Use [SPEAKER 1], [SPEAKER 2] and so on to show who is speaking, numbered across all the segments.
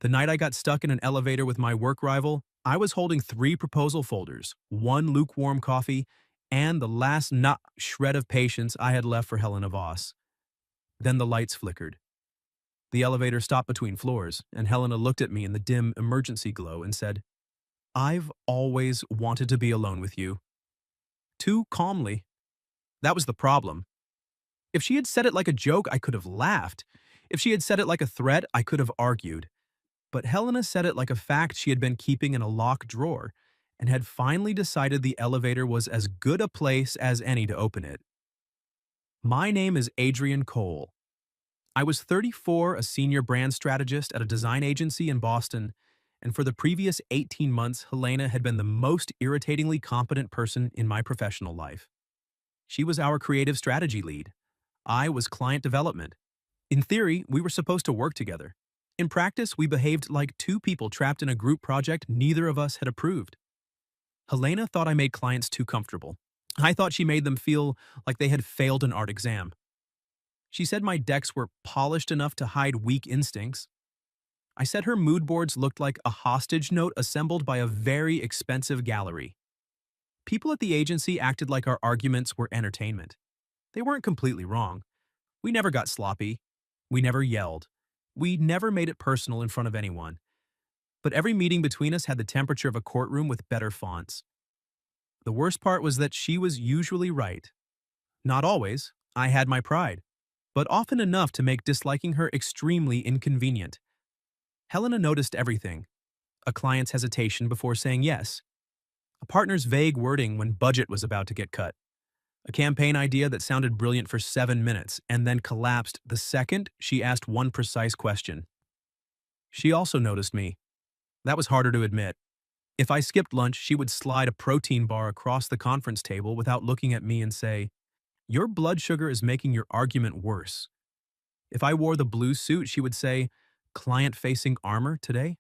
[SPEAKER 1] The night I got stuck in an elevator with my work rival, I was holding three proposal folders, one lukewarm coffee, and the last not shred of patience I had left for Helena Voss. Then the lights flickered. The elevator stopped between floors, and Helena looked at me in the dim emergency glow and said, "I've always wanted to be alone with you." Too calmly. That was the problem. If she had said it like a joke, I could have laughed. If she had said it like a threat, I could have argued. But Helena said it like a fact she had been keeping in a locked drawer and had finally decided the elevator was as good a place as any to open it. My name is Adrian Cole. I was 34, a senior brand strategist at a design agency in Boston, and for the previous 18 months, Helena had been the most irritatingly competent person in my professional life. She was our creative strategy lead. I was client development. In theory, we were supposed to work together. In practice, we behaved like two people trapped in a group project neither of us had approved. Helena thought I made clients too comfortable. I thought she made them feel like they had failed an art exam. She said my decks were polished enough to hide weak instincts. I said her mood boards looked like a hostage note assembled by a very expensive gallery. People at the agency acted like our arguments were entertainment. They weren't completely wrong. We never got sloppy. We never yelled. We never made it personal in front of anyone. But every meeting between us had the temperature of a courtroom with better fonts. The worst part was that she was usually right. Not always. I had my pride. But often enough to make disliking her extremely inconvenient. Helena noticed everything. A client's hesitation before saying yes. A partner's vague wording when budget was about to get cut. A campaign idea that sounded brilliant for 7 minutes and then collapsed the second she asked one precise question. She also noticed me. That was harder to admit. If I skipped lunch, she would slide a protein bar across the conference table without looking at me and say, "Your blood sugar is making your argument worse." If I wore the blue suit, she would say, "Client-facing armor today?"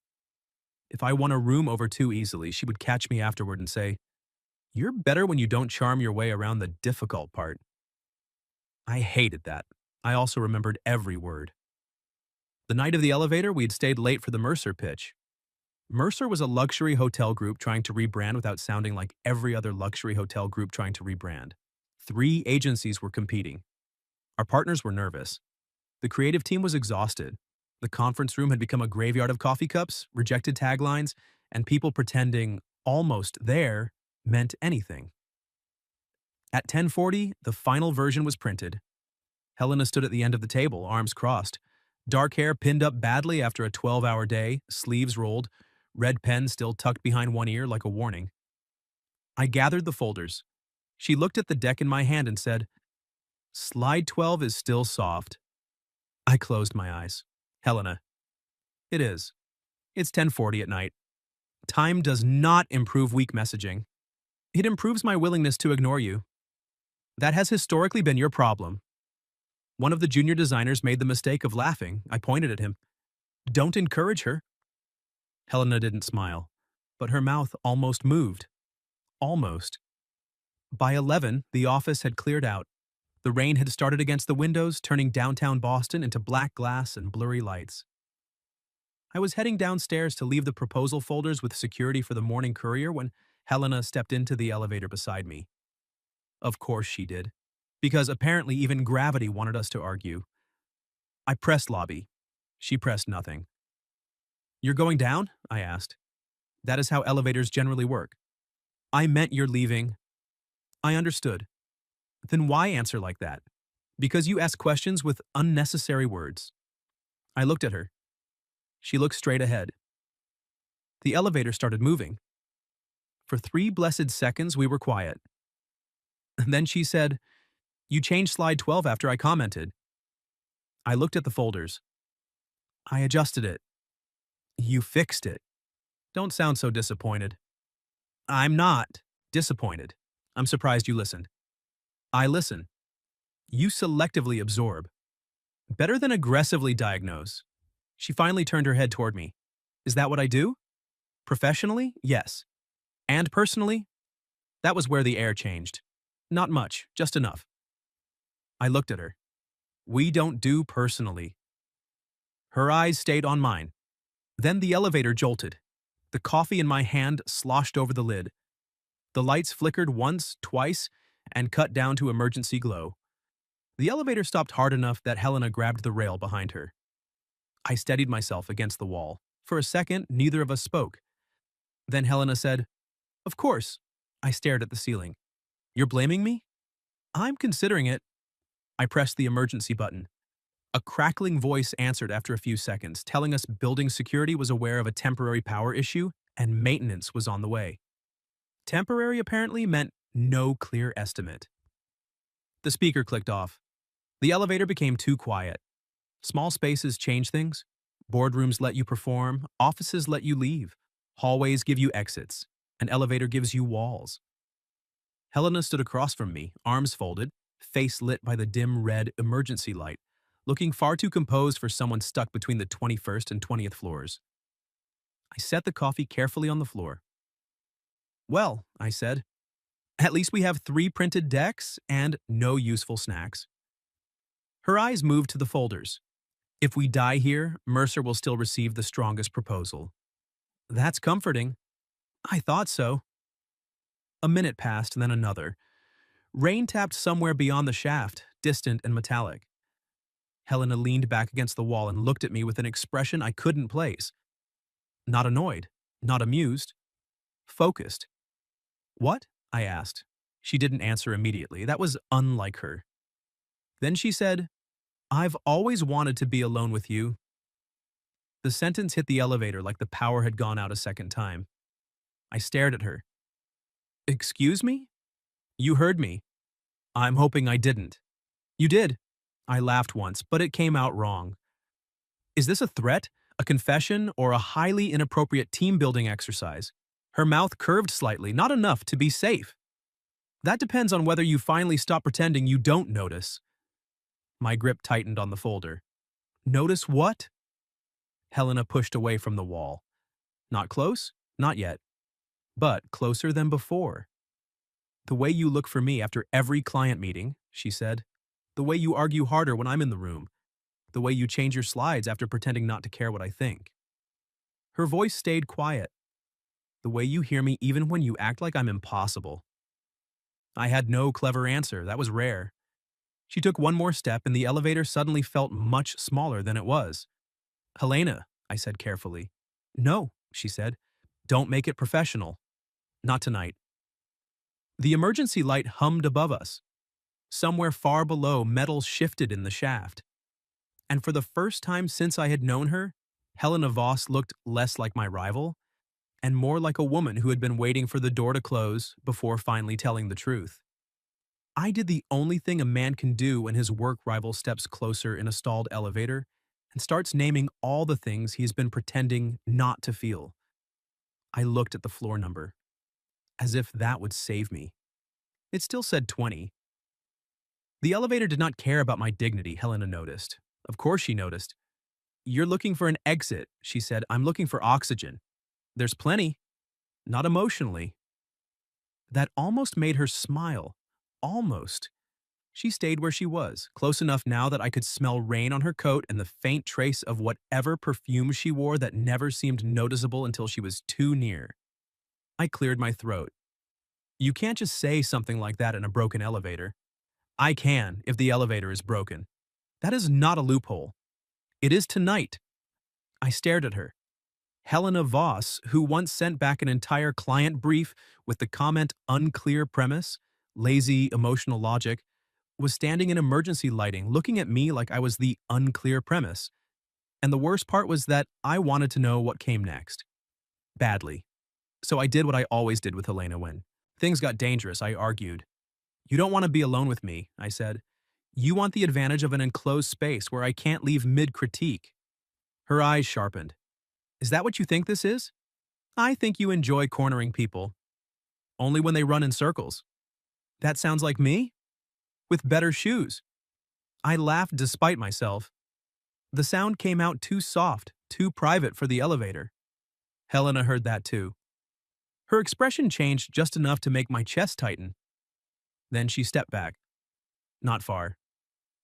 [SPEAKER 1] If I won a room over too easily, she would catch me afterward and say, "You're better when you don't charm your way around the difficult part." I hated that. I also remembered every word. The night of the elevator, we had stayed late for the Mercer pitch. Mercer was a luxury hotel group trying to rebrand without sounding like every other luxury hotel group trying to rebrand. 3 agencies were competing. Our partners were nervous. The creative team was exhausted. The conference room had become a graveyard of coffee cups, rejected taglines, and people pretending "almost there" meant anything. At 10:40, the final version was printed. Helena stood at the end of the table, arms crossed. Dark hair pinned up badly after a 12-hour day, sleeves rolled, red pen still tucked behind one ear like a warning. I gathered the folders. She looked at the deck in my hand and said, "Slide 12 is still soft." I closed my eyes. "Helena, it is. It's 10:40 at night. Time does not improve weak messaging. It improves my willingness to ignore you. That has historically been your problem." One of the junior designers made the mistake of laughing. I pointed at him. "Don't encourage her." Helena didn't smile, but her mouth almost moved. Almost. By 11, the office had cleared out. The rain had started against the windows, turning downtown Boston into black glass and blurry lights. I was heading downstairs to leave the proposal folders with security for the morning courier when Helena stepped into the elevator beside me. Of course she did, because apparently even gravity wanted us to argue. I pressed lobby. She pressed nothing. "You're going down?" I asked. "That is how elevators generally work." "I meant you're leaving." I understood. "Then why answer like that?" "Because you ask questions with unnecessary words." I looked at her. She looked straight ahead. The elevator started moving. For 3 blessed seconds, we were quiet. Then she said, "You changed slide 12 after I commented." I looked at the folders. "I adjusted it." "You fixed it." "Don't sound so disappointed." "I'm not disappointed. I'm surprised you listened." "I listen. You selectively absorb. Better than aggressively diagnose." She finally turned her head toward me. "Is that what I do?" "Professionally, yes. And personally?" That was where the air changed. "Not much, just enough." I looked at her. "We don't do personally." Her eyes stayed on mine. Then the elevator jolted. The coffee in my hand sloshed over the lid. The lights flickered once, twice, and cut down to emergency glow. The elevator stopped hard enough that Helena grabbed the rail behind her. I steadied myself against the wall. For a second, neither of us spoke. Then Helena said, "Of course." I stared at the ceiling. "You're blaming me?" "I'm considering it." I pressed the emergency button. A crackling voice answered after a few seconds, telling us building security was aware of a temporary power issue and maintenance was on the way. Temporary apparently meant no clear estimate. The speaker clicked off. The elevator became too quiet. Small spaces change things. Boardrooms let you perform, offices let you leave, hallways give you exits, an elevator gives you walls. Helena stood across from me, arms folded, face lit by the dim red emergency light, looking far too composed for someone stuck between the 21st and 20th floors. I set the coffee carefully on the floor. "Well," I said, "at least we have 3 printed decks and no useful snacks." Her eyes moved to the folders. "If we die here, Mercer will still receive the strongest proposal." "That's comforting." "I thought so." A minute passed, then another. Rain tapped somewhere beyond the shaft, distant and metallic. Helena leaned back against the wall and looked at me with an expression I couldn't place. Not annoyed, not amused, focused. "What?" I asked. She didn't answer immediately. That was unlike her. Then she said, "I've always wanted to be alone with you." The sentence hit the elevator like the power had gone out a second time. I stared at her. "Excuse me?" "You heard me." "I'm hoping I didn't." "You did." I laughed once, but it came out wrong. "Is this a threat, a confession, or a highly inappropriate team-building exercise?" Her mouth curved slightly, not enough to be safe. "That depends on whether you finally stop pretending you don't notice." My grip tightened on the folder. "Notice what?" Helena pushed away from the wall. "Not close? Not yet. But closer than before." "The way you look for me after every client meeting," she said. "The way you argue harder when I'm in the room. The way you change your slides after pretending not to care what I think." Her voice stayed quiet. "The way you hear me even when you act like I'm impossible." I had no clever answer. That was rare. She took one more step and the elevator suddenly felt much smaller than it was. "Helena," I said carefully. "No," she said. "Don't make it professional. Not tonight." The emergency light hummed above us. Somewhere far below, metal shifted in the shaft. And for the first time since I had known her, Helena Voss looked less like my rival and more like a woman who had been waiting for the door to close before finally telling the truth. I did the only thing a man can do when his work rival steps closer in a stalled elevator and starts naming all the things he has been pretending not to feel. I looked at the floor number, as if that would save me. It still said 20. The elevator did not care about my dignity, Helena noticed. Of course she noticed. "You're looking for an exit," she said. "I'm looking for oxygen. There's plenty. Not emotionally." That almost made her smile. Almost. She stayed where she was, close enough now that I could smell rain on her coat and the faint trace of whatever perfume she wore that never seemed noticeable until she was too near. I cleared my throat. "You can't just say something like that in a broken elevator." "I can, if the elevator is broken. That is not a loophole. It is tonight." I stared at her. Helena Voss, who once sent back an entire client brief with the comment "unclear premise," lazy emotional logic, was standing in emergency lighting looking at me like I was the unclear premise. And the worst part was that I wanted to know what came next. Badly. So I did what I always did with Helena when things got dangerous. I argued. "You don't want to be alone with me," I said. "You want the advantage of an enclosed space where I can't leave mid-critique." Her eyes sharpened. "Is that what you think this is?" "I think you enjoy cornering people. Only when they run in circles." "That sounds like me?" "With better shoes." I laughed despite myself. The sound came out too soft, too private for the elevator. Helena heard that too. Her expression changed just enough to make my chest tighten. Then she stepped back. Not far,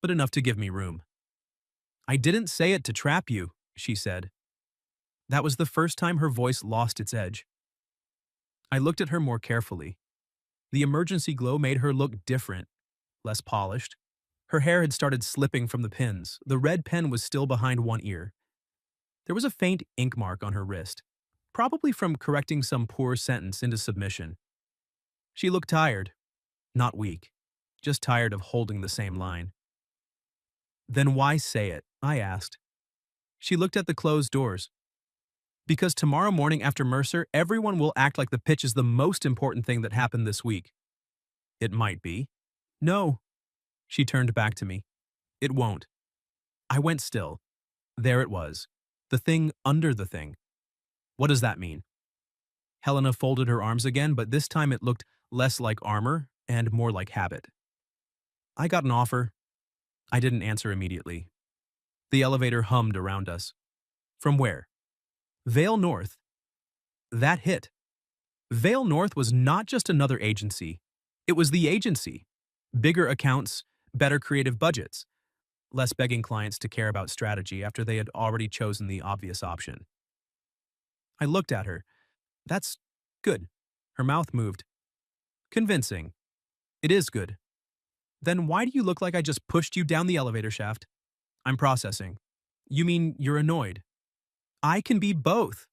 [SPEAKER 1] but enough to give me room. "I didn't say it to trap you," she said. That was the first time her voice lost its edge. I looked at her more carefully. The emergency glow made her look different, less polished. Her hair had started slipping from the pins. The red pen was still behind one ear. There was a faint ink mark on her wrist, probably from correcting some poor sentence into submission. She looked tired, not weak, just tired of holding the same line. Then why say it? I asked. She looked at the closed doors. Because tomorrow morning after Mercer, everyone will act like the pitch is the most important thing that happened this week. It might be. No. She turned back to me. It won't. I went still. There it was. The thing under the thing. What does that mean? Helena folded her arms again, but this time it looked less like armor and more like habit. I got an offer. I didn't answer immediately. The elevator hummed around us. From where? Vale North. That hit. Vale North was not just another agency. It was the agency. Bigger accounts, better creative budgets, less begging clients to care about strategy after they had already chosen the obvious option. I looked at her. That's good. Her mouth moved. Convincing. It is good. Then why do you look like I just pushed you down the elevator shaft? I'm processing. You mean you're annoyed? I can be both.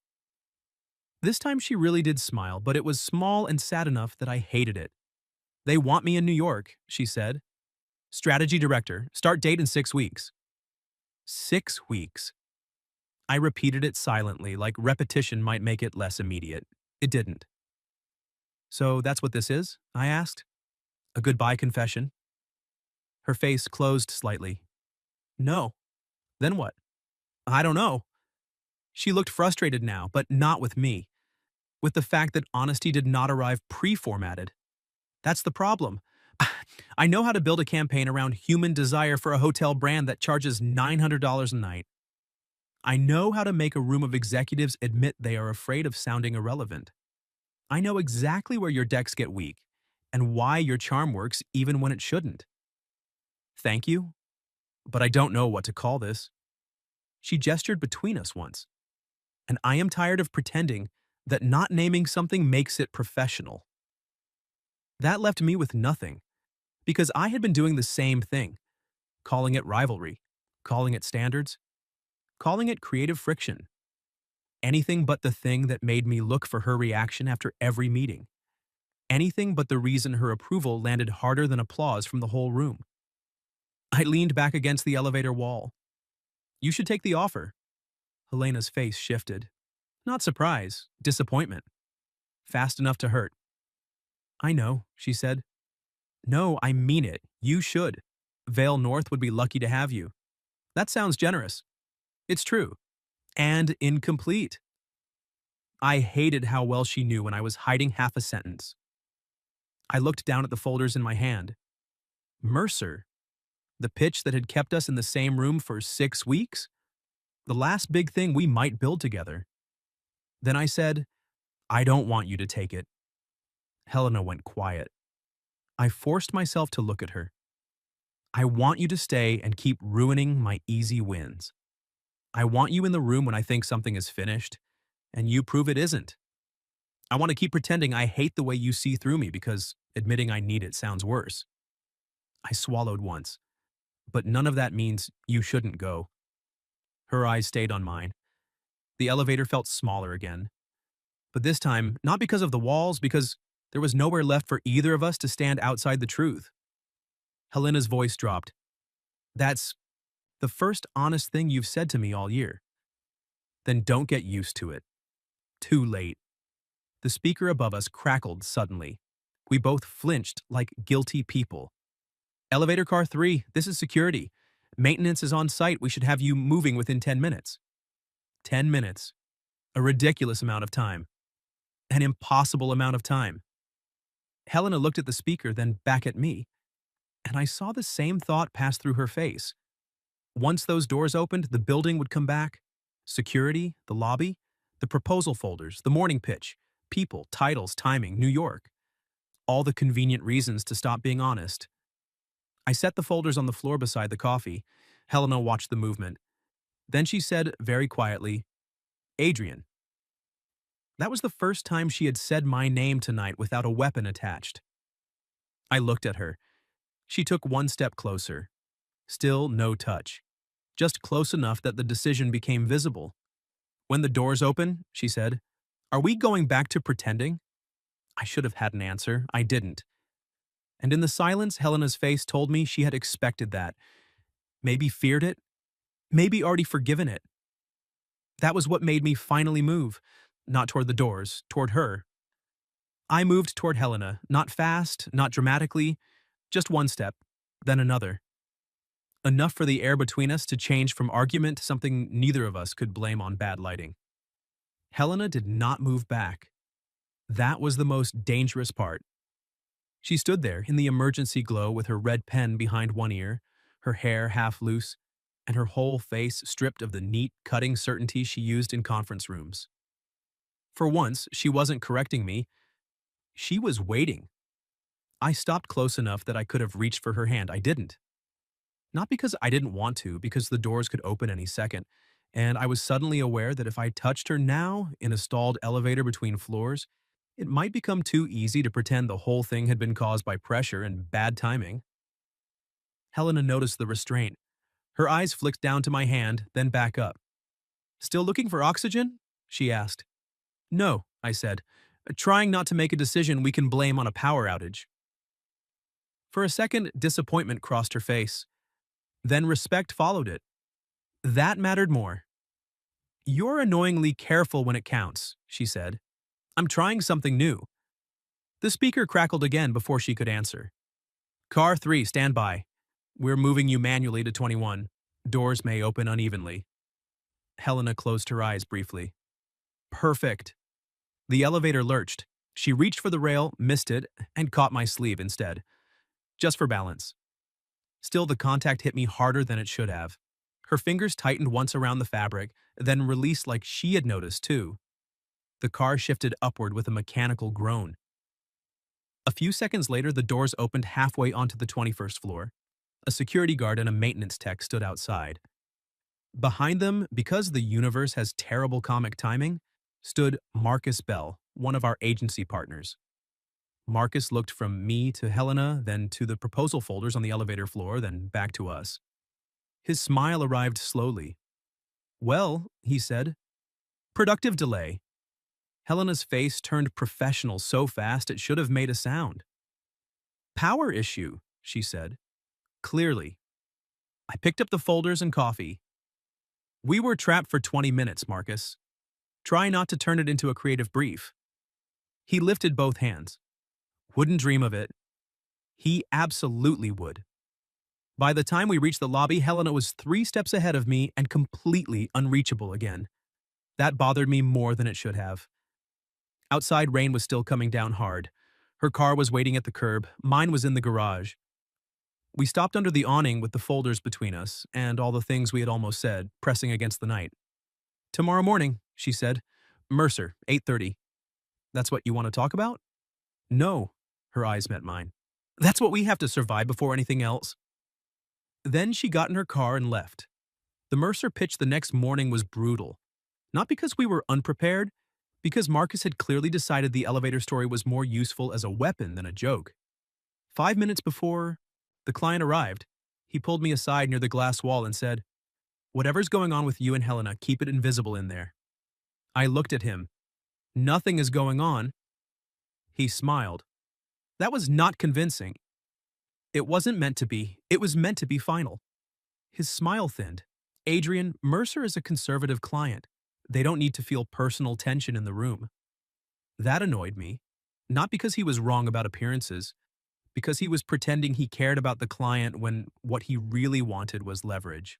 [SPEAKER 1] This time she really did smile, but it was small and sad enough that I hated it. They want me in New York, she said. Strategy director, start date in 6 weeks. 6 weeks. I repeated it silently, like repetition might make it less immediate. It didn't. So that's what this is? I asked. A goodbye confession? Her face closed slightly. No. Then what? I don't know. She looked frustrated now, but not with me. With the fact that honesty did not arrive pre-formatted. That's the problem. I know how to build a campaign around human desire for a hotel brand that charges $900 a night. I know how to make a room of executives admit they are afraid of sounding irrelevant. I know exactly where your decks get weak and why your charm works even when it shouldn't. Thank you, but I don't know what to call this. She gestured between us once, and I am tired of pretending that not naming something makes it professional. That left me with nothing, because I had been doing the same thing, calling it rivalry, calling it standards, calling it creative friction. Anything but the thing that made me look for her reaction after every meeting. Anything but the reason her approval landed harder than applause from the whole room. I leaned back against the elevator wall. You should take the offer. Helena's face shifted. Not surprise, disappointment. Fast enough to hurt. I know, she said. No, I mean it. You should. Vale North would be lucky to have you. That sounds generous. It's true. And incomplete. I hated how well she knew when I was hiding half a sentence. I looked down at the folders in my hand. Mercer. The pitch that had kept us in the same room for 6 weeks? The last big thing we might build together. Then I said, I don't want you to take it. Helena went quiet. I forced myself to look at her. I want you to stay and keep ruining my easy wins. I want you in the room when I think something is finished, and you prove it isn't. I want to keep pretending I hate the way you see through me because admitting I need it sounds worse. I swallowed once, but none of that means you shouldn't go. Her eyes stayed on mine. The elevator felt smaller again. But this time, not because of the walls, because there was nowhere left for either of us to stand outside the truth. Helena's voice dropped. That's the first honest thing you've said to me all year. Then don't get used to it. Too late. The speaker above us crackled suddenly. We both flinched like guilty people. Elevator car 3, this is security. Maintenance is on site. We should have you moving within 10 minutes. 10 minutes. A ridiculous amount of time. An impossible amount of time. Helena looked at the speaker, then back at me, and I saw the same thought pass through her face. Once those doors opened, the building would come back. Security, the lobby, the proposal folders, the morning pitch, people, titles, timing, New York. All the convenient reasons to stop being honest. I set the folders on the floor beside the coffee. Helena watched the movement. Then she said very quietly, Adrian. That was the first time she had said my name tonight without a weapon attached. I looked at her. She took one step closer. Still no touch. Just close enough that the decision became visible. When the doors open, she said, "Are we going back to pretending?" I should have had an answer. I didn't. And in the silence, Helena's face told me she had expected that. Maybe feared it. Maybe already forgiven it. That was what made me finally move. Not toward the doors, toward her. I moved toward Helena, not fast, not dramatically, just one step, then another. Enough for the air between us to change from argument to something neither of us could blame on bad lighting. Helena did not move back. That was the most dangerous part. She stood there in the emergency glow with her red pen behind one ear, her hair half loose, and her whole face stripped of the neat, cutting certainty she used in conference rooms. For once, she wasn't correcting me. She was waiting. I stopped close enough that I could have reached for her hand. I didn't. Not because I didn't want to, because the doors could open any second, and I was suddenly aware that if I touched her now in a stalled elevator between floors, it might become too easy to pretend the whole thing had been caused by pressure and bad timing. Helena noticed the restraint. Her eyes flicked down to my hand, then back up. "Still looking for oxygen?" she asked. "No," I said, trying not to make a decision we can blame on a power outage. For a second, disappointment crossed her face. Then respect followed it. That mattered more. "You're annoyingly careful when it counts," she said. "I'm trying something new." The speaker crackled again before she could answer. "Car 3, stand by. We're moving you manually to 21. Doors may open unevenly." Helena closed her eyes briefly. Perfect. The elevator lurched. She reached for the rail, missed it, and caught my sleeve instead. Just for balance. Still, the contact hit me harder than it should have. Her fingers tightened once around the fabric, then released like she had noticed too. The car shifted upward with a mechanical groan. A few seconds later, the doors opened halfway onto the 21st floor. A security guard and a maintenance tech stood outside. Behind them, because the universe has terrible comic timing, stood Marcus Bell, one of our agency partners. Marcus looked from me to Helena, then to the proposal folders on the elevator floor, then back to us. His smile arrived slowly. "Well," he said, "productive delay." Helena's face turned professional so fast it should have made a sound. "Power issue," she said. Clearly. I picked up the folders and coffee. "We were trapped for 20 minutes, Marcus. Try not to turn it into a creative brief." He lifted both hands. "Wouldn't dream of it." He absolutely would. By the time we reached the lobby, Helena was 3 steps ahead of me and completely unreachable again. That bothered me more than it should have. Outside, rain was still coming down hard. Her car was waiting at the curb. Mine was in the garage. We stopped under the awning with the folders between us and all the things we had almost said, pressing against the night. "Tomorrow morning," she said. "Mercer, 8:30. "That's what you want to talk about?" "No." Her eyes met mine. "That's what we have to survive before anything else." Then she got in her car and left. The Mercer pitch the next morning was brutal. Not because we were unprepared, because Marcus had clearly decided the elevator story was more useful as a weapon than a joke. 5 minutes before the client arrived, he pulled me aside near the glass wall and said, "Whatever's going on with you and Helena, keep it invisible in there." I looked at him. "Nothing is going on." He smiled. That was not convincing. It wasn't meant to be. It was meant to be final. His smile thinned. "Adrian, Mercer is a conservative client. They don't need to feel personal tension in the room." That annoyed me. Not because he was wrong about appearances, because he was pretending he cared about the client when what he really wanted was leverage.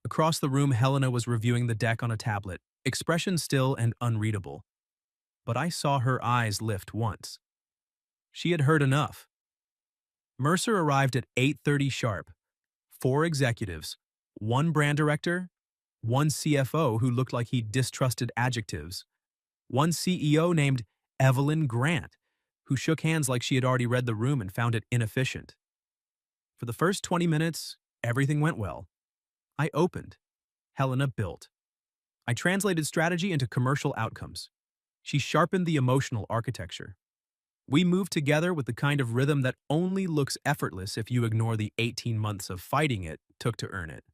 [SPEAKER 1] Across the room, Helena was reviewing the deck on a tablet, expression still and unreadable. But I saw her eyes lift once. She had heard enough. Mercer arrived at 8:30 sharp. 4 executives, 1 brand director, 1 CFO who looked like he distrusted adjectives, 1 CEO named Evelyn Grant, who shook hands like she had already read the room and found it inefficient. For the first 20 minutes, everything went well. I opened. Helena built. I translated strategy into commercial outcomes. She sharpened the emotional architecture. We moved together with the kind of rhythm that only looks effortless if you ignore the 18 months of fighting it took to earn it.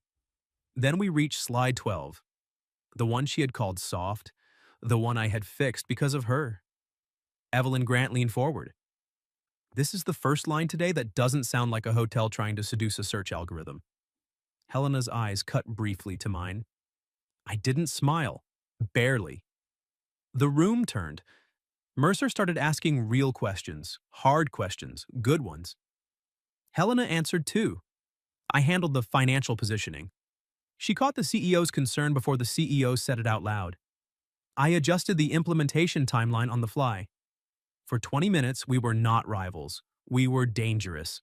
[SPEAKER 1] Then we reached slide 12, the one she had called soft, the one I had fixed because of her. Evelyn Grant leaned forward. This is the first line today that doesn't sound like a hotel trying to seduce a search algorithm. Helena's eyes cut briefly to mine. I didn't smile. Barely. The room turned. Mercer started asking real questions, hard questions, good ones. Helena answered too. I handled the financial positioning. She caught the CEO's concern before the CEO said it out loud. I adjusted the implementation timeline on the fly. For 20 minutes, we were not rivals. We were dangerous.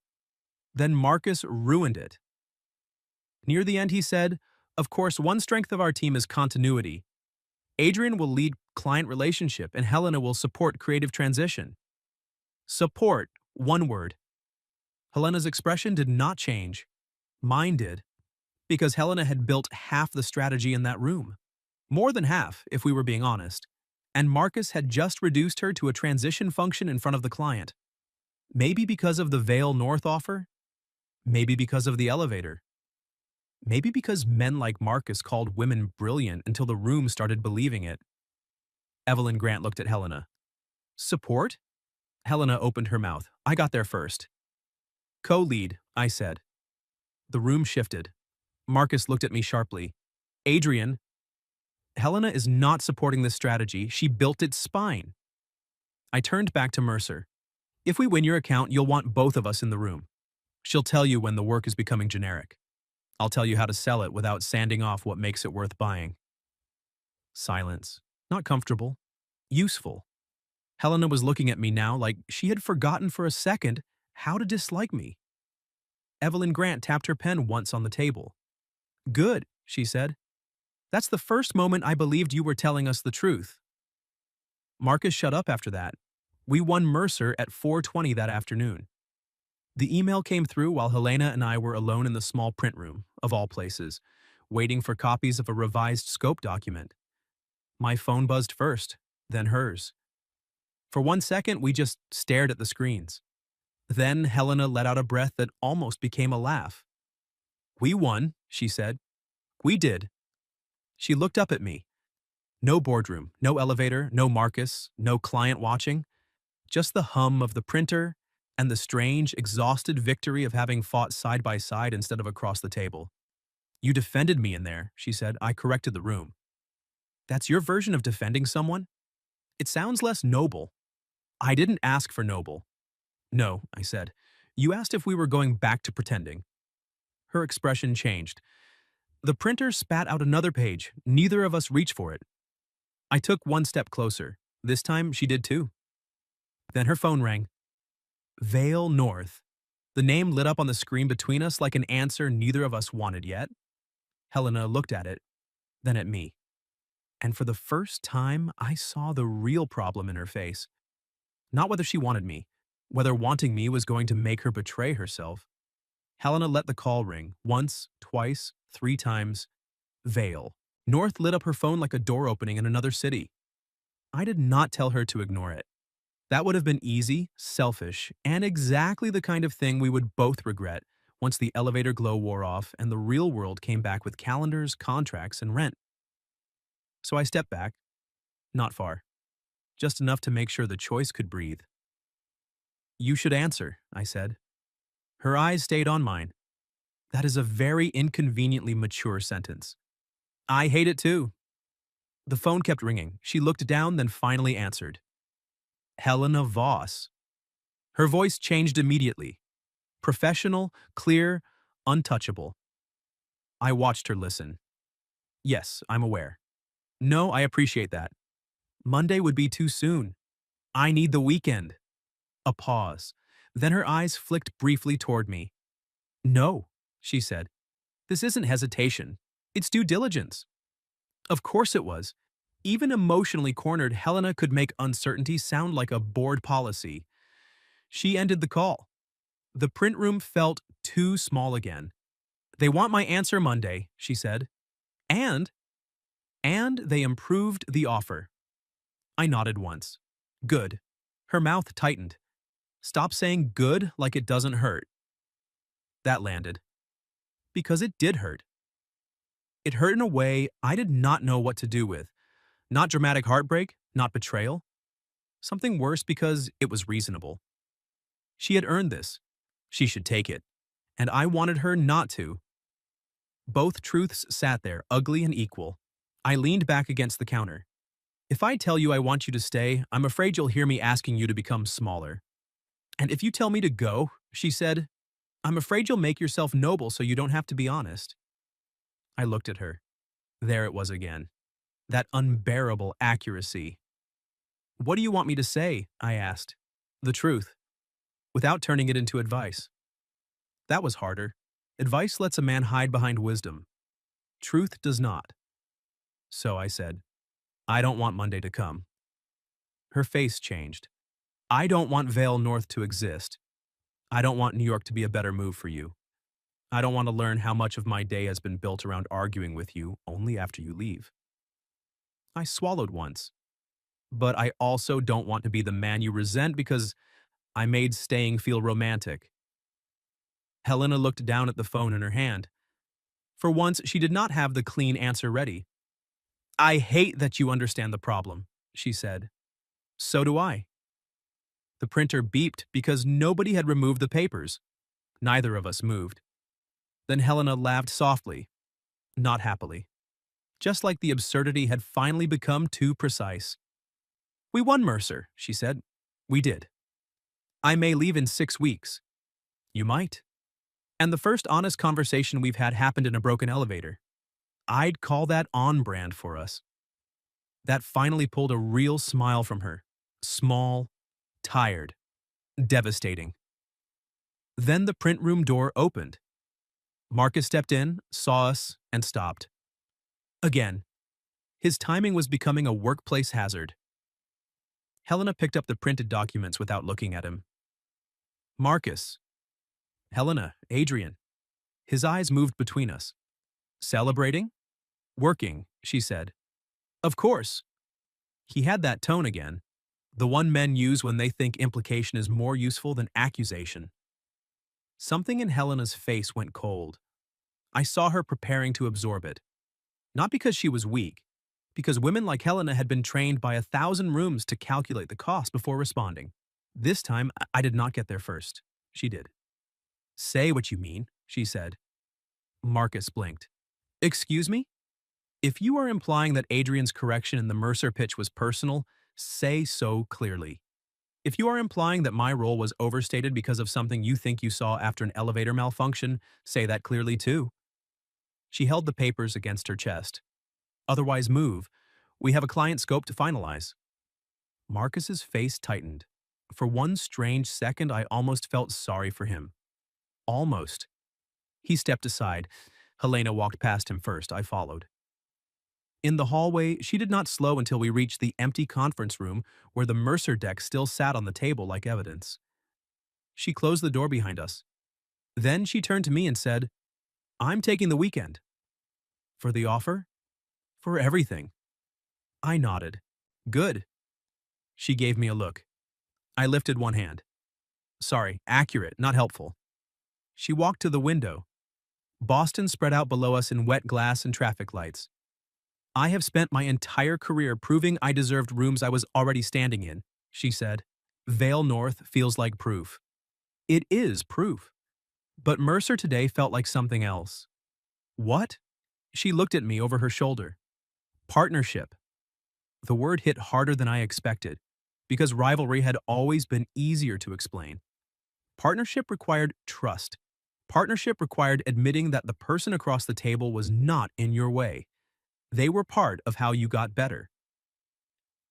[SPEAKER 1] Then Marcus ruined it. Near the end, he said, of course, one strength of our team is continuity. Adrian will lead client relationship and Helena will support creative transition. Support, one word. Helena's expression did not change. Mine did, because Helena had built half the strategy in that room. More than half, if we were being honest. And Marcus had just reduced her to a transition function in front of the client. Maybe because of the Vale North offer? Maybe because of the elevator. Maybe because men like Marcus called women brilliant until the room started believing it. Evelyn Grant looked at Helena. Support? Helena opened her mouth. I got there first. Co-lead, I said. The room shifted. Marcus looked at me sharply. Adrian, Helena is not supporting this strategy. She built its spine. I turned back to Mercer. If we win your account, you'll want both of us in the room. She'll tell you when the work is becoming generic. I'll tell you how to sell it without sanding off what makes it worth buying. Silence. Not comfortable. Useful. Helena was looking at me now like she had forgotten for a second how to dislike me. Evelyn Grant tapped her pen once on the table. Good, she said. That's the first moment I believed you were telling us the truth. Marcus shut up after that. We won Mercer at 4:20 that afternoon. The email came through while Helena and I were alone in the small print room, of all places, waiting for copies of a revised scope document. My phone buzzed first, then hers. For 1 second, we just stared at the screens. Then Helena let out a breath that almost became a laugh. We won, she said. We did. She looked up at me. No boardroom, no elevator, no Marcus, no client watching. Just the hum of the printer and the strange, exhausted victory of having fought side by side instead of across the table. You defended me in there, she said. I corrected the room. That's your version of defending someone? It sounds less noble. I didn't ask for noble. No, I said. You asked if we were going back to pretending. Her expression changed. The printer spat out another page. Neither of us reached for it. I took one step closer. This time, she did too. Then her phone rang. Vale North. The name lit up on the screen between us like an answer neither of us wanted yet. Helena looked at it, then at me. And for the first time, I saw the real problem in her face. Not whether she wanted me, whether wanting me was going to make her betray herself. Helena let the call ring, once, twice, 3 times. Vale. North lit up her phone like a door opening in another city. I did not tell her to ignore it. That would have been easy, selfish, and exactly the kind of thing we would both regret once the elevator glow wore off and the real world came back with calendars, contracts, and rent. So I stepped back. Not far. Just enough to make sure the choice could breathe. You should answer, I said. Her eyes stayed on mine. That is a very inconveniently mature sentence. I hate it too. The phone kept ringing. She looked down, then finally answered. Helena Voss. Her voice changed immediately. Professional, clear, untouchable. I watched her listen. Yes, I'm aware. No, I appreciate that. Monday would be too soon. I need the weekend. A pause. Then her eyes flicked briefly toward me. No, she said. This isn't hesitation. It's due diligence. Of course it was. Even emotionally cornered, Helena could make uncertainty sound like a board policy. She ended the call. The print room felt too small again. They want my answer Monday, she said. And And they improved the offer. I nodded once. Good. Her mouth tightened. Stop saying good like it doesn't hurt. That landed. Because it did hurt. It hurt in a way I did not know what to do with. Not dramatic heartbreak, not betrayal. Something worse because it was reasonable. She had earned this. She should take it. And I wanted her not to. Both truths sat there, ugly and equal. I leaned back against the counter. If I tell you I want you to stay, I'm afraid you'll hear me asking you to become smaller. And if you tell me to go, she said, I'm afraid you'll make yourself noble so you don't have to be honest. I looked at her. There it was again. That unbearable accuracy. What do you want me to say? I asked. The truth, without turning it into advice. That was harder. Advice lets a man hide behind wisdom. Truth does not. So I said, I don't want Monday to come. Her face changed. I don't want Vale North to exist. I don't want New York to be a better move for you. I don't want to learn how much of my day has been built around arguing with you only after you leave. I swallowed once. But I also don't want to be the man you resent because I made staying feel romantic. Helena looked down at the phone in her hand. For once, she did not have the clean answer ready. I hate that you understand the problem, she said. So do I. The printer beeped because nobody had removed the papers. Neither of us moved. Then Helena laughed softly, not happily. Just like the absurdity had finally become too precise. We won, Mercer, she said. We did. I may leave in 6 weeks. You might. And the first honest conversation we've had happened in a broken elevator. I'd call that on-brand for us. That finally pulled a real smile from her. Small, tired, devastating. Then the print room door opened. Marcus stepped in, saw us, and stopped. Again, his timing was becoming a workplace hazard. Helena picked up the printed documents without looking at him. Marcus. Helena, Adrian. His eyes moved between us. Celebrating? Working, she said. Of course. He had that tone again, the one men use when they think implication is more useful than accusation. Something in Helena's face went cold. I saw her preparing to absorb it. Not because she was weak, because women like Helena had been trained by 1,000 rooms to calculate the cost before responding. This time, I did not get there first. She did. Say what you mean, she said. Marcus blinked. Excuse me? If you are implying that Adrian's correction in the Mercer pitch was personal, say so clearly. If you are implying that my role was overstated because of something you think you saw after an elevator malfunction, say that clearly too. She held the papers against her chest. Otherwise move. We have a client scope to finalize. Marcus's face tightened. For one strange second, I almost felt sorry for him. Almost. He stepped aside. Helena walked past him first. I followed. In the hallway, she did not slow until we reached the empty conference room where the Mercer deck still sat on the table like evidence. She closed the door behind us. Then she turned to me and said, I'm taking the weekend. For the offer? For everything. I nodded. Good. She gave me a look. I lifted one hand. Sorry, accurate, not helpful. She walked to the window. Boston spread out below us in wet glass and traffic lights. I have spent my entire career proving I deserved rooms I was already standing in, she said. Vale North feels like proof. It is proof. But Mercer today felt like something else. What? She looked at me over her shoulder. Partnership. The word hit harder than I expected, because rivalry had always been easier to explain. Partnership required trust. Partnership required admitting that the person across the table was not in your way. They were part of how you got better.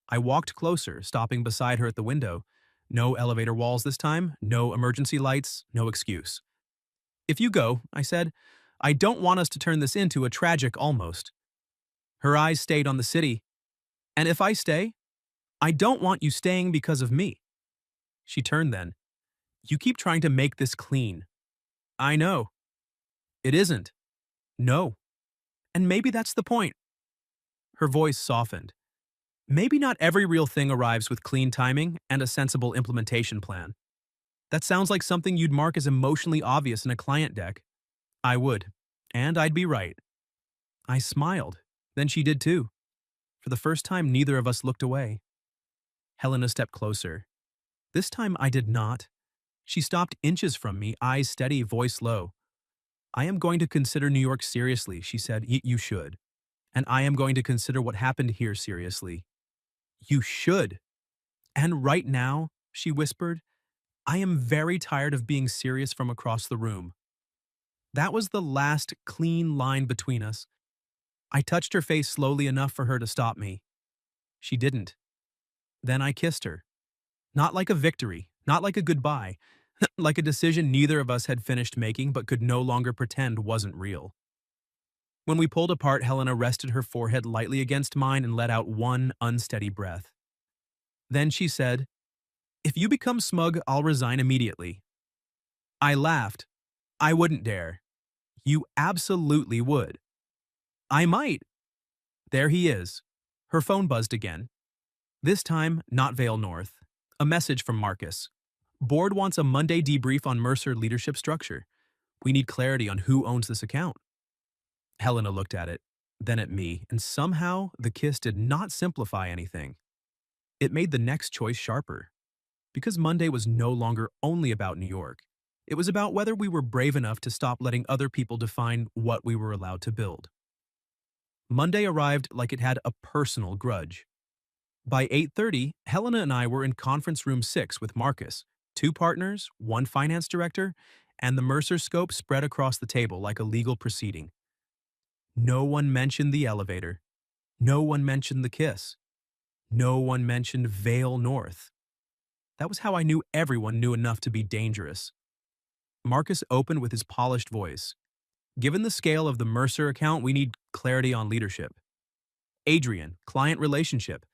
[SPEAKER 1] I walked closer, stopping beside her at the window. No elevator walls this time, no emergency lights, no excuse. If you go, I said, I don't want us to turn this into a tragic almost. Her eyes stayed on the city. And if I stay, I don't want you staying because of me. She turned then. You keep trying to make this clean. I know. It isn't. No. And maybe that's the point. Her voice softened. Maybe not every real thing arrives with clean timing and a sensible implementation plan. That sounds like something you'd mark as emotionally obvious in a client deck. I would. And I'd be right. I smiled. Then she did too. For the first time, neither of us looked away. Helena stepped closer. This time I did not. She stopped inches from me, eyes steady, voice low. I am going to consider New York seriously, she said. You should. And I am going to consider what happened here seriously. You should. And right now, she whispered, I am very tired of being serious from across the room. That was the last clean line between us. I touched her face slowly enough for her to stop me. She didn't. Then I kissed her. Not like a victory, not like a goodbye, like a decision neither of us had finished making but could no longer pretend wasn't real. When we pulled apart, Helena rested her forehead lightly against mine and let out one unsteady breath. Then she said, If you become smug, I'll resign immediately. I laughed. I wouldn't dare. You absolutely would. I might. There he is. Her phone buzzed again. This time, not Vale North. A message from Marcus. Board wants a Monday debrief on Mercer leadership structure. We need clarity on who owns this account. Helena looked at it, then at me, and somehow the kiss did not simplify anything. It made the next choice sharper. Because Monday was no longer only about New York. It was about whether we were brave enough to stop letting other people define what we were allowed to build. Monday arrived like it had a personal grudge. By 8:30, Helena and I were in conference room 6 with Marcus, 2 partners, 1 finance director, and the Mercer scope spread across the table like a legal proceeding. No one mentioned the elevator. No one mentioned the kiss. No one mentioned Vale North. That was how I knew everyone knew enough to be dangerous. Marcus opened with his polished voice. Given the scale of the Mercer account, we need clarity on leadership. Adrian, client relationship.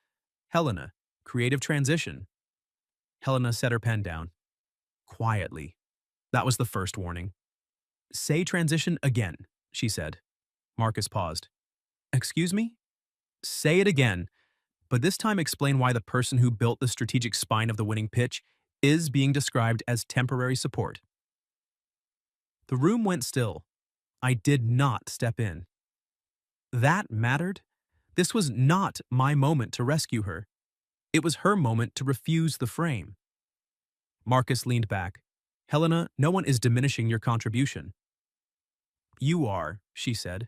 [SPEAKER 1] Helena, creative transition. Helena set her pen down. Quietly. That was the first warning. Say transition again, she said. Marcus paused. Excuse me? Say it again, but this time explain why the person who built the strategic spine of the winning pitch is being described as temporary support. The room went still. I did not step in. That mattered. This was not my moment to rescue her. It was her moment to refuse the frame. Marcus leaned back. Helena, no one is diminishing your contribution. You are, she said.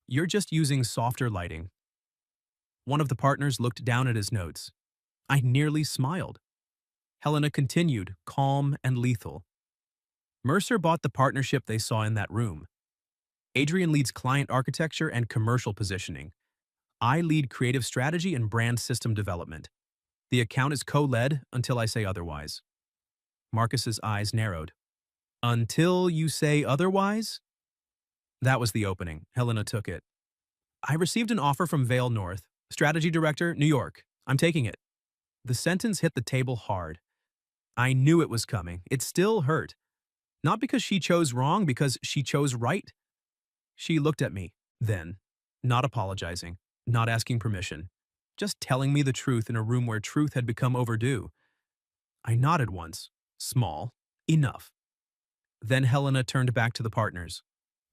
[SPEAKER 1] You're just using softer lighting. One of the partners looked down at his notes. I nearly smiled. Helena continued, calm and lethal. Mercer bought the partnership they saw in that room. Adrian leads client architecture and commercial positioning. I lead creative strategy and brand system development. The account is co-led until I say otherwise. Marcus's eyes narrowed. Until you say otherwise? That was the opening. Helena took it. I received an offer from Vale North, strategy director, New York. I'm taking it. The sentence hit the table hard. I knew it was coming. It still hurt. Not because she chose wrong, because she chose right. She looked at me, then, not apologizing, not asking permission, just telling me the truth in a room where truth had become overdue. I nodded once, small, enough. Then Helena turned back to the partners.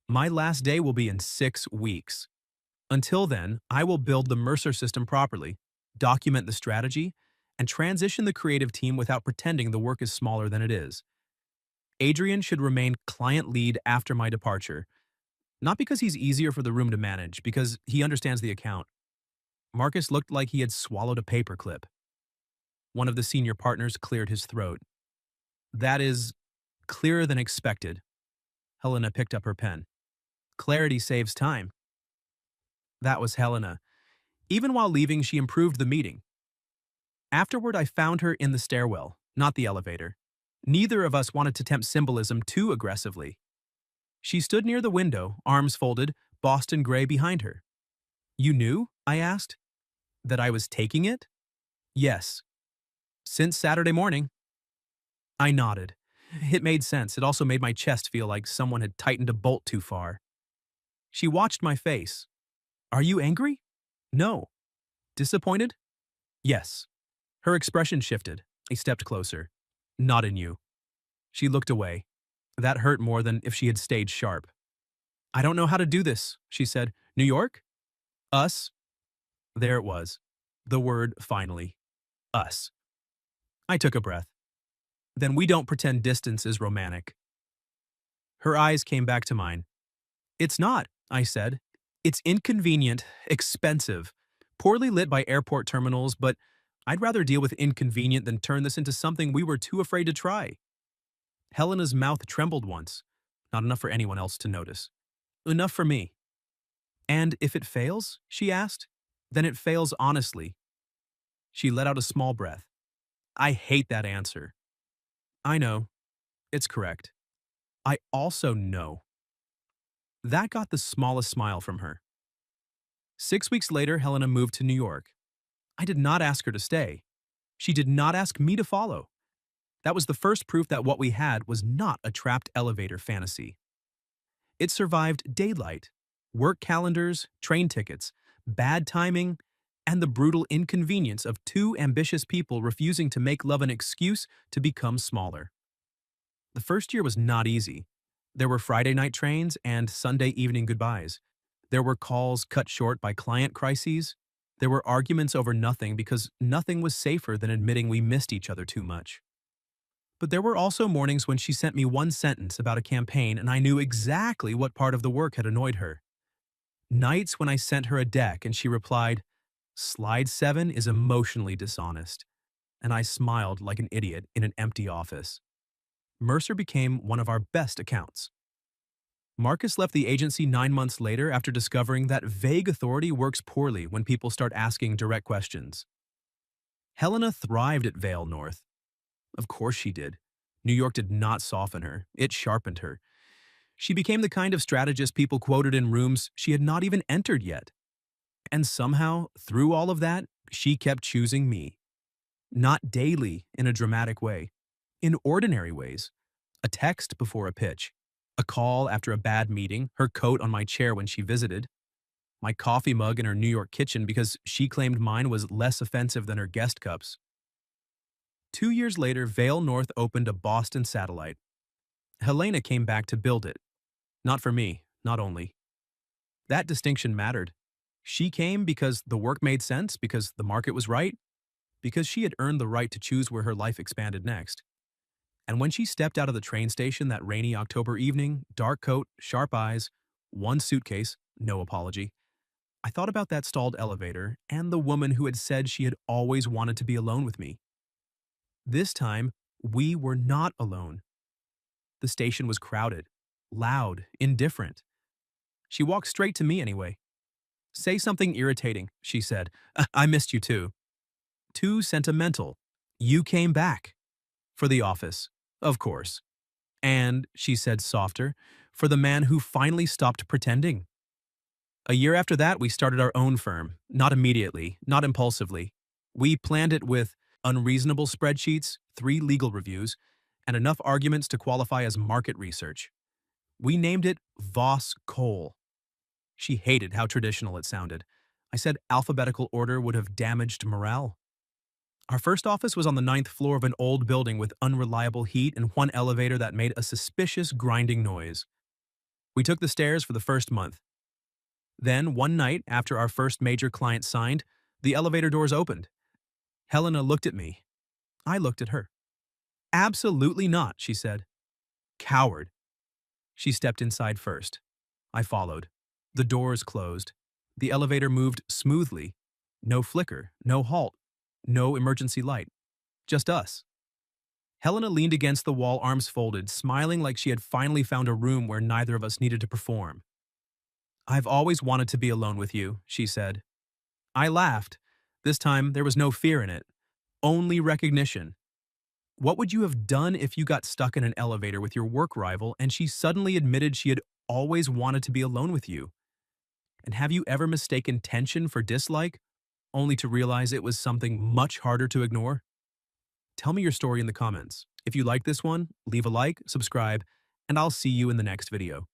[SPEAKER 1] My last day will be in 6 weeks. Until then, I will build the Mercer system properly, document the strategy, and transition the creative team without pretending the work is smaller than it is. Adrian should remain client lead after my departure, not because he's easier for the room to manage, because he understands the account. Marcus looked like he had swallowed a paperclip. One of the senior partners cleared his throat. That is clearer than expected. Helena picked up her pen. Clarity saves time. That was Helena. Even while leaving, she improved the meeting. Afterward, I found her in the stairwell, not the elevator. Neither of us wanted to tempt symbolism too aggressively. She stood near the window, arms folded, Boston gray behind her. You knew? I asked. That I was taking it? Yes. Since Saturday morning. I nodded. It made sense. It also made my chest feel like someone had tightened a bolt too far. She watched my face. Are you angry? No. Disappointed? Yes. Her expression shifted. I stepped closer. Not in you. She looked away. That hurt more than if she had stayed sharp. I don't know how to do this, she said. New York? Us? There it was. The word, finally. Us. I took a breath. Then we don't pretend distance is romantic. Her eyes came back to mine. It's not, I said. It's inconvenient, expensive, poorly lit by airport terminals, but I'd rather deal with inconvenient than turn this into something we were too afraid to try. Helena's mouth trembled once, not enough for anyone else to notice. Enough for me. And if it fails, she asked, then it fails honestly. She let out a small breath. I hate that answer. I know. It's correct. I also know. That got the smallest smile from her. 6 weeks later, Helena moved to New York. I did not ask her to stay. She did not ask me to follow. That was the first proof that what we had was not a trapped elevator fantasy. It survived daylight, work calendars, train tickets, bad timing, and the brutal inconvenience of two ambitious people refusing to make love an excuse to become smaller. The first year was not easy. There were Friday night trains and Sunday evening goodbyes. There were calls cut short by client crises. There were arguments over nothing because nothing was safer than admitting we missed each other too much. But there were also mornings when she sent me one sentence about a campaign and I knew exactly what part of the work had annoyed her. Nights when I sent her a deck and she replied, "Slide 7 is emotionally dishonest," and I smiled like an idiot in an empty office. Mercer became one of our best accounts. Marcus left the agency 9 months later after discovering that vague authority works poorly when people start asking direct questions. Helena thrived at Vale North. Of course she did. New York did not soften her, it sharpened her. She became the kind of strategist people quoted in rooms she had not even entered yet. And somehow, through all of that, she kept choosing me. Not daily in a dramatic way, in ordinary ways. A text before a pitch, a call after a bad meeting, her coat on my chair when she visited, my coffee mug in her New York kitchen because she claimed mine was less offensive than her guest cups. 2 years later, Vale North opened a Boston satellite. Helena came back to build it. Not for me, not only. That distinction mattered. She came because the work made sense, because the market was right, because she had earned the right to choose where her life expanded next. And when she stepped out of the train station that rainy October evening, dark coat, sharp eyes, one suitcase, no apology, I thought about that stalled elevator and the woman who had said she had always wanted to be alone with me. This time, we were not alone. The station was crowded, loud, indifferent. She walked straight to me anyway. Say something irritating, she said. I missed you too. Too sentimental. You came back. For the office, of course. And, she said softer, for the man who finally stopped pretending. A year after that, we started our own firm. Not immediately, not impulsively. We planned it with unreasonable spreadsheets, 3 legal reviews, and enough arguments to qualify as market research. We named it Voss Cole. She hated how traditional it sounded. I said alphabetical order would have damaged morale. Our first office was on the 9th floor of an old building with unreliable heat and one elevator that made a suspicious grinding noise. We took the stairs for the first month. Then, one night, after our first major client signed, the elevator doors opened. Helena looked at me. I looked at her. Absolutely not, she said. Coward. She stepped inside first. I followed. The doors closed. The elevator moved smoothly. No flicker, no halt, no emergency light. Just us. Helena leaned against the wall, arms folded, smiling like she had finally found a room where neither of us needed to perform. I've always wanted to be alone with you, she said. I laughed. This time, there was no fear in it. Only recognition. What would you have done if you got stuck in an elevator with your work rival and she suddenly admitted she had always wanted to be alone with you? And have you ever mistaken tension for dislike, only to realize it was something much harder to ignore? Tell me your story in the comments. If you like this one, leave a like, subscribe, and I'll see you in the next video.